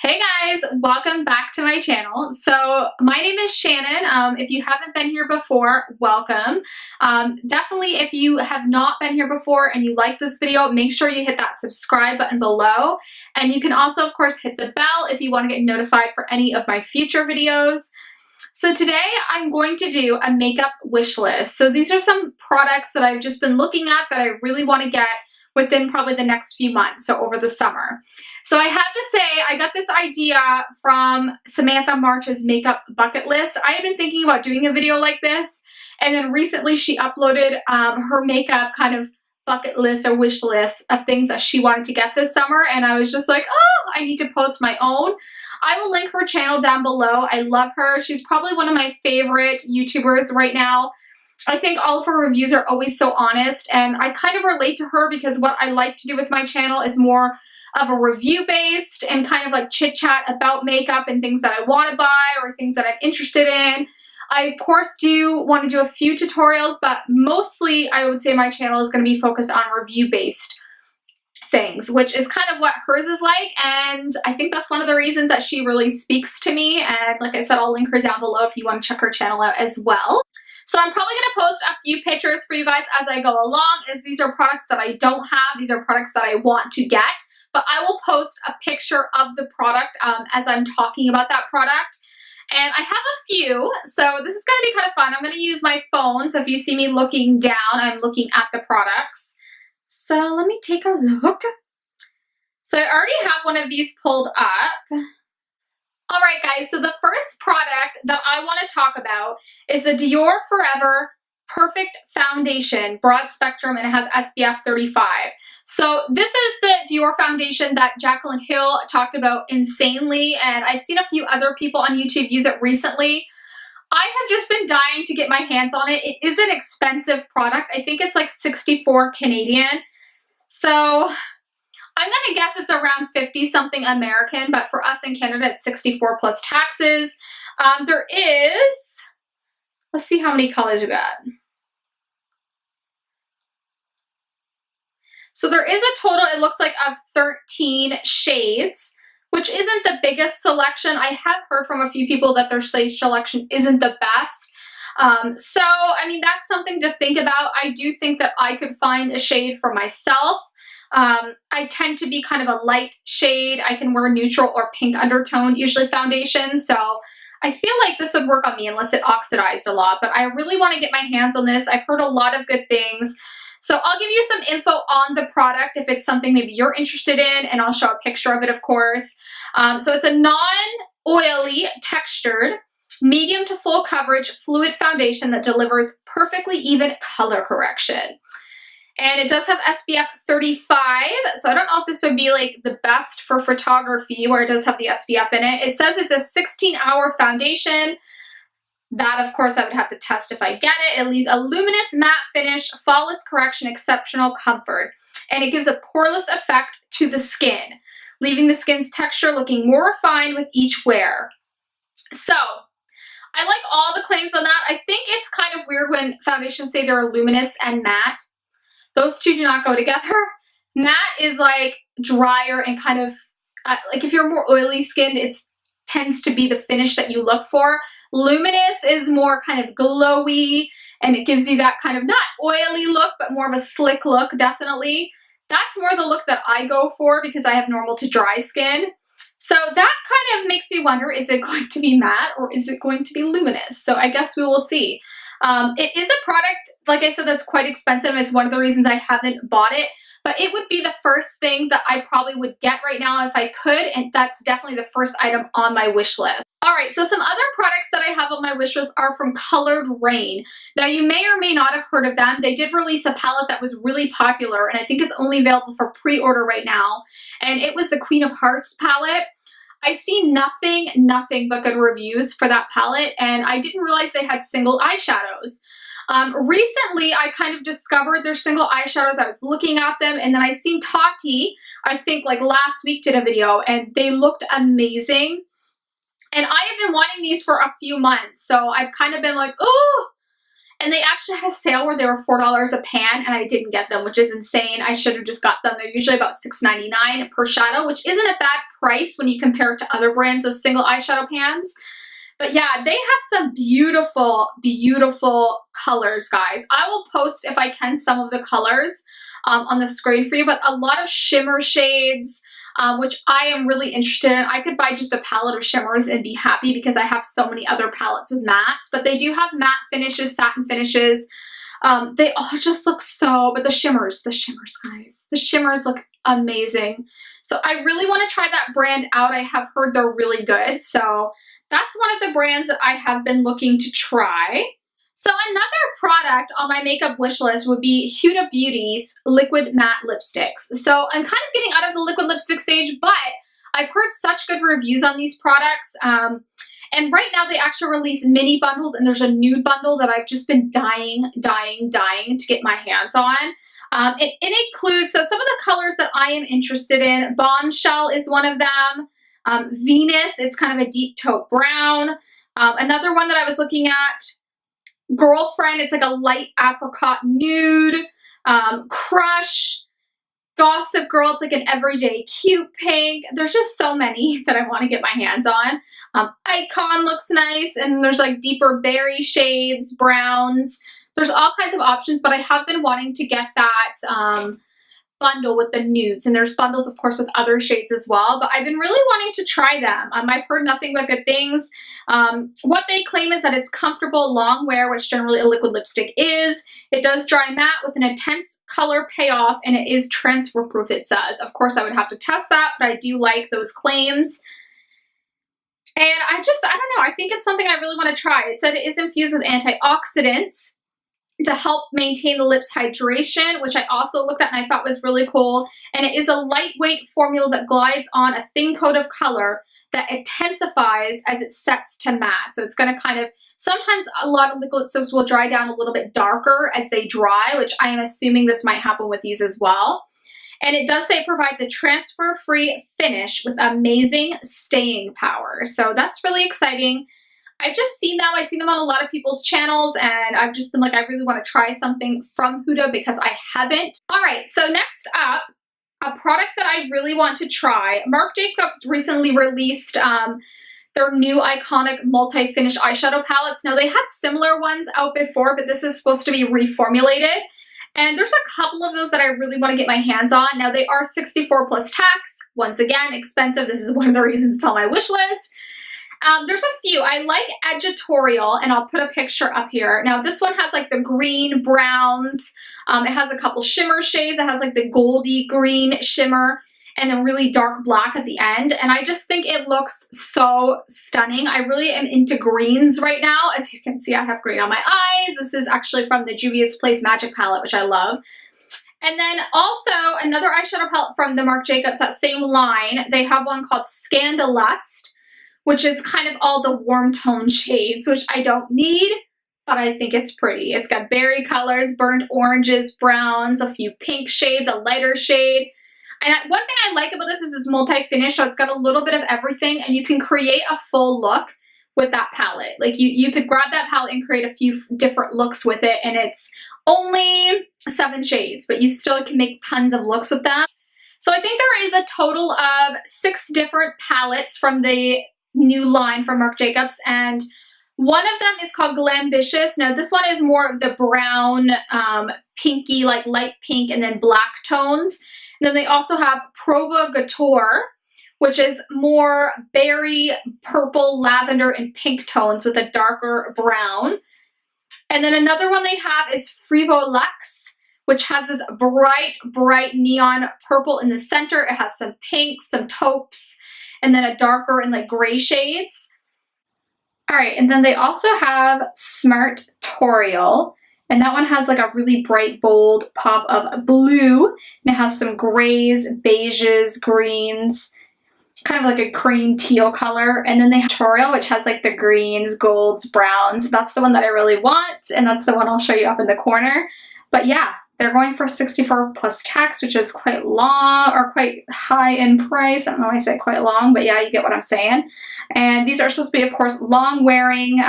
Hey guys, welcome back to my channel. So my name is Shannon. If you haven't been here before, welcome. Definitely if you have not been here before and you like this video, make sure you hit that subscribe button below. And you can also, of course, hit the bell if you want to get notified for any of my future videos. So today I'm going to do a makeup wish list. So these are some products that I've just been looking at that I really want to get within probably the next few months, so over the summer. So I have to say, I got this idea from Samantha March's makeup bucket list. I have been thinking about doing a video like this, and then recently she uploaded her makeup kind of bucket list or wish list of things that she wanted to get this summer, and I was just like, oh, I need to post my own. I will link her channel down below. I love her. She's probably one of my favorite YouTubers right now. I think all of her reviews are always so honest, and I kind of relate to her because what I like to do with my channel is more of a review based and kind of like chit chat about makeup and things that I want to buy or things that I'm interested in. I of course do want to do a few tutorials, but mostly I would say my channel is going to be focused on review based things, which is kind of what hers is like, and I think that's one of the reasons that she really speaks to me. And like I said, I'll link her down below if you want to check her channel out as well. So I'm probably going to post a few pictures for you guys as I go along, as these are products that I don't have. These are products that I want to get, but I will post a picture of the product as I'm talking about that product. And I have a few, so this is going to be kind of fun. I'm going to use my phone, so if you see me looking down, I'm looking at the products. So let me take a look. So I already have one of these pulled up. All right, guys, so the first product that I want to talk about is the Dior Forever Perfect Foundation, broad spectrum, and it has SPF 35. So this is the Dior foundation that Jaclyn Hill talked about insanely, and I've seen a few other people on YouTube use it recently. I have just been dying to get my hands on it. It is an expensive product. I think it's like 64 Canadian. So I'm going to guess it's around 50 something American, but for us in Canada, it's 64 plus taxes. There is, let's see how many colors we got. So there is a total, it looks like, of 13 shades, which isn't the biggest selection. I have heard from a few people that their shade selection isn't the best. So, I mean, that's something to think about. I do think that I could find a shade for myself. I tend to be kind of a light shade. I can wear neutral or pink undertone, usually foundation. So I feel like this would work on me unless it oxidized a lot, but I really want to get my hands on this. I've heard a lot of good things. So I'll give you some info on the product if it's something maybe you're interested in, and I'll show a picture of it, of course. So it's a non-oily, textured, medium to full coverage fluid foundation that delivers perfectly even color correction. And it does have SPF 35, so I don't know if this would be like the best for photography where it does have the SPF in it. It says it's a 16-hour foundation. That, of course, I would have to test if I get it. It leaves a luminous matte finish, flawless correction, exceptional comfort. And it gives a poreless effect to the skin, leaving the skin's texture looking more refined with each wear. So I like all the claims on that. I think it's kind of weird when foundations say they're luminous and matte. Those two do not go together. Matte is like drier and kind of, like if you're more oily skinned, it tends to be the finish that you look for. Luminous is more kind of glowy, and it gives you that kind of not oily look, but more of a slick look, definitely. That's more the look that I go for because I have normal to dry skin. So that kind of makes me wonder, is it going to be matte or is it going to be luminous? So I guess we will see. It is a product, like I said, that's quite expensive. It's one of the reasons I haven't bought it, but it would be the first thing that I probably would get right now if I could, and that's definitely the first item on my wish list. All right, so some other products that I have on my wish list are from Colored Rain. Now, you may or may not have heard of them. They did release a palette that was really popular, and I think it's only available for pre-order right now, and it was the Queen of Hearts palette. I see nothing but good reviews for that palette, and I didn't realize they had single eyeshadows. Recently, I kind of discovered their single eyeshadows. I was looking at them, and then I seen Tati, I think like last week, did a video, and they looked amazing. And I have been wanting these for a few months, so I've kind of been like, oh. And they actually had a sale where they were $4 a pan, and I didn't get them, which is insane. I should have just got them. They're usually about $6.99 per shadow, which isn't a bad price when you compare it to other brands of single eyeshadow pans. But yeah, they have some beautiful, beautiful colors, guys. I will post, if I can, some of the colors on the screen for you, but a lot of shimmer shades, which I am really interested in. I could buy just a palette of shimmers and be happy because I have so many other palettes with mattes, but they do have matte finishes, satin finishes. They all just look so, but the shimmers, guys, the shimmers look amazing. So I really want to try that brand out. I have heard they're really good. So that's one of the brands that I have been looking to try. So another product on my makeup wish list would be Huda Beauty's liquid matte lipsticks. So I'm kind of getting out of the liquid lipstick stage, but I've heard such good reviews on these products. And right now they actually release mini bundles, and there's a nude bundle that I've just been dying to get my hands on. It includes, so some of the colors that I am interested in, Bombshell is one of them. Venus, it's kind of a deep taupe brown. Another one that I was looking at, Girlfriend, it's like a light apricot nude. Crush, Gossip Girl, it's like an everyday cute pink. There's just so many that I want to get my hands on. Icon looks nice, and there's like deeper berry shades, browns. There's all kinds of options, but I have been wanting to get that bundle with the nudes, and there's bundles of course with other shades as well, but I've been really wanting to try them. I've heard nothing but good things. What they claim is that it's comfortable long wear, which generally a liquid lipstick is. It does dry matte with an intense color payoff, and it is transfer proof, it says. Of course I would have to test that, but I do like those claims. And I don't know, I think it's something I really want to try. It said it is infused with antioxidants to help maintain the lips hydration, which I also looked at and I thought was really cool. And it is a lightweight formula that glides on a thin coat of color that intensifies as it sets to matte. So it's going to kind of, sometimes a lot of liquid lipsticks will dry down a little bit darker as they dry, which I am assuming this might happen with these as well. And it does say it provides a transfer-free finish with amazing staying power. So that's really exciting. I've just seen them. I've seen them on a lot of people's channels, and I've just been like, I really want to try something from Huda because I haven't. All right, so next up, a product that I really want to try. Marc Jacobs recently released their new iconic multi-finish eyeshadow palettes. Now, they had similar ones out before, but this is supposed to be reformulated. And there's a couple of those that I really want to get my hands on. Now, they are 64 plus tax. Once again, expensive. This is one of the reasons it's on my wish list. There's a few. I like Editorial, and I'll put a picture up here. Now, this one has like the green browns. It has a couple shimmer shades. It has like the goldy green shimmer and a really dark black at the end. And I just think it looks so stunning. I really am into greens right now. As you can see, I have green on my eyes. This is actually from the Juvia's Place Magic Palette, which I love. And then also another eyeshadow palette from the Marc Jacobs, that same line. They have one called Scandalust, which is kind of all the warm tone shades, which I don't need, but I think it's pretty. It's got berry colors, burnt oranges, browns, a few pink shades, a lighter shade. And one thing I like about this is it's multi-finish, so it's got a little bit of everything, and you can create a full look with that palette. Like you could grab that palette and create a few different looks with it, and it's only 7 shades, but you still can make tons of looks with them. So I think there is a total of 6 different palettes from the new line from Marc Jacobs, and one of them is called Glambitious. Now this one is more of the brown, pinky, like light pink and then black tones. And then they also have Provocateur, which is more berry, purple, lavender, and pink tones with a darker brown. And then another one they have is Frivolux, which has this bright, bright neon purple in the center. It has some pinks, some taupes, and then a darker and like gray shades. All right, and then they also have Smart Torial, and that one has like a really bright, bold pop of blue, and it has some grays, beiges, greens, kind of like a cream teal color. And then they have Torial, which has like the greens, golds, browns. That's the one that I really want, and that's the one I'll show you up in the corner. But yeah, They're going for $64 plus tax, which is quite long or quite high in price. I don't know why I say quite long, but yeah, you get what I'm saying. And these are supposed to be, of course, long wearing.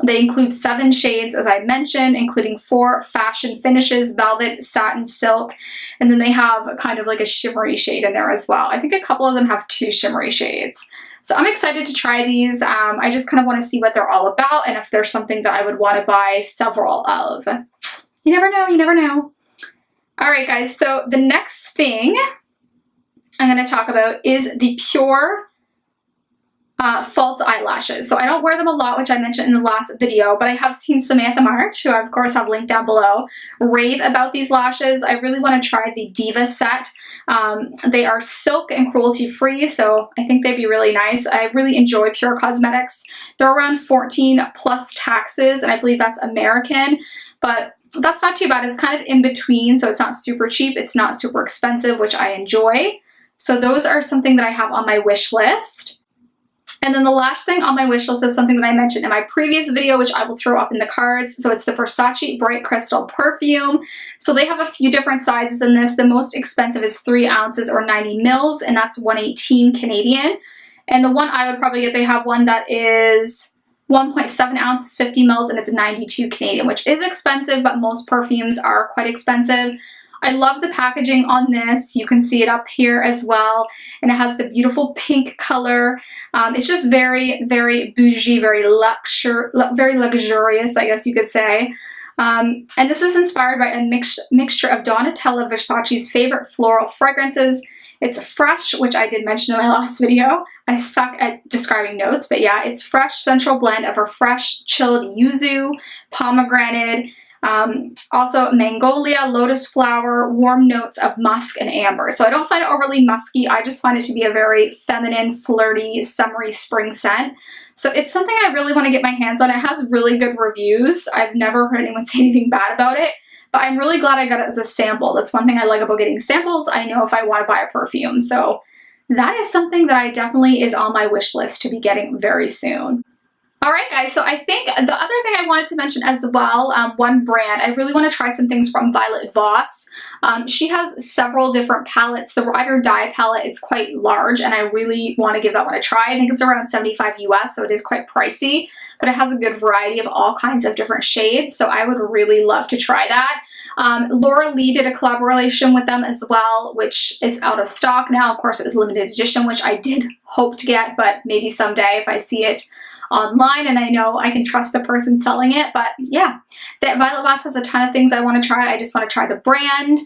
They include 7 shades, as I mentioned, including 4 fashion finishes, velvet, satin, silk, and then they have kind of like a shimmery shade in there as well. I think a couple of them have 2 shimmery shades. So I'm excited to try these. I just kind of want to see what they're all about and if there's something that I would want to buy several of. You never know, you never know. All right, guys, so the next thing I'm going to talk about is the Pure false eyelashes. So I don't wear them a lot, which I mentioned in the last video, but I have seen Samantha March, who I of course have linked down below, rave about these lashes. I really want to try the Diva set. They are silk and cruelty free, so I think they'd be really nice. I really enjoy Pure Cosmetics. They're around 14 plus taxes, and I believe that's American, but that's not too bad. It's kind of in between, so it's not super cheap, it's not super expensive, which I enjoy. So those are something that I have on my wish list. And then the last thing on my wish list is something that I mentioned in my previous video, which I will throw up in the cards. So it's the Versace Bright Crystal Perfume. So they have a few different sizes in this. The most expensive is 3 ounces or 90 mils, and that's 118 Canadian. And the one I would probably get, they have one that is 1.7 ounces, 50 mils, and it's 92 Canadian, which is expensive, but most perfumes are quite expensive. I love the packaging on this. You can see it up here as well, and it has the beautiful pink color. It's just very, very bougie, very luxurious, I guess you could say. And this is inspired by a mixture of Donatella Versace's favorite floral fragrances. It's fresh, which I did mention in my last video. I suck at describing notes, but yeah, it's fresh central blend of her fresh chilled yuzu, pomegranate, also magnolia, lotus flower, warm notes of musk and amber. So I don't find it overly musky. I just find it to be a very feminine, flirty, summery spring scent. So it's something I really want to get my hands on. It has really good reviews. I've never heard anyone say anything bad about it, but I'm really glad I got it as a sample. That's one thing I like about getting samples. I know if I want to buy a perfume. So that is something that I definitely is on my wish list to be getting very soon. Alright guys, so I think the other thing I wanted to mention as well, one brand, I really want to try some things from Violet Voss. She has several different palettes. The Ride or Die palette is quite large, and I really want to give that one a try. I think it's around 75 US, so it is quite pricey, but it has a good variety of all kinds of different shades, so I would really love to try that. Laura Lee did a collaboration with them as well, which is out of stock now. Of course, it was limited edition, which I did hope to get, but maybe someday if I see it online and I know I can trust the person selling it. But yeah, that Violet Voss has a ton of things I want to try. I just want to try the brand.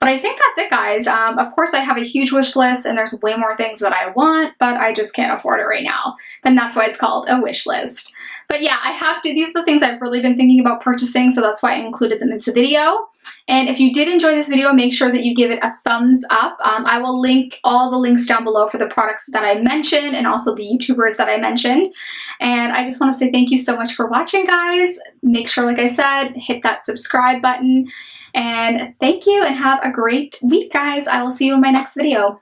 But I think that's it, guys. Of course, I have a huge wish list, and there's way more things that I want, but I just can't afford it right now. And that's why it's called a wish list. But yeah, I have to. These are the things I've really been thinking about purchasing, so that's why I included them in this video. And if you did enjoy this video, make sure that you give it a thumbs up. I will link all the links down below for the products that I mentioned and also the YouTubers that I mentioned. And I just want to say thank you so much for watching, guys. Make sure, like I said, hit that subscribe button. And thank you and have a great week, guys. I will see you in my next video.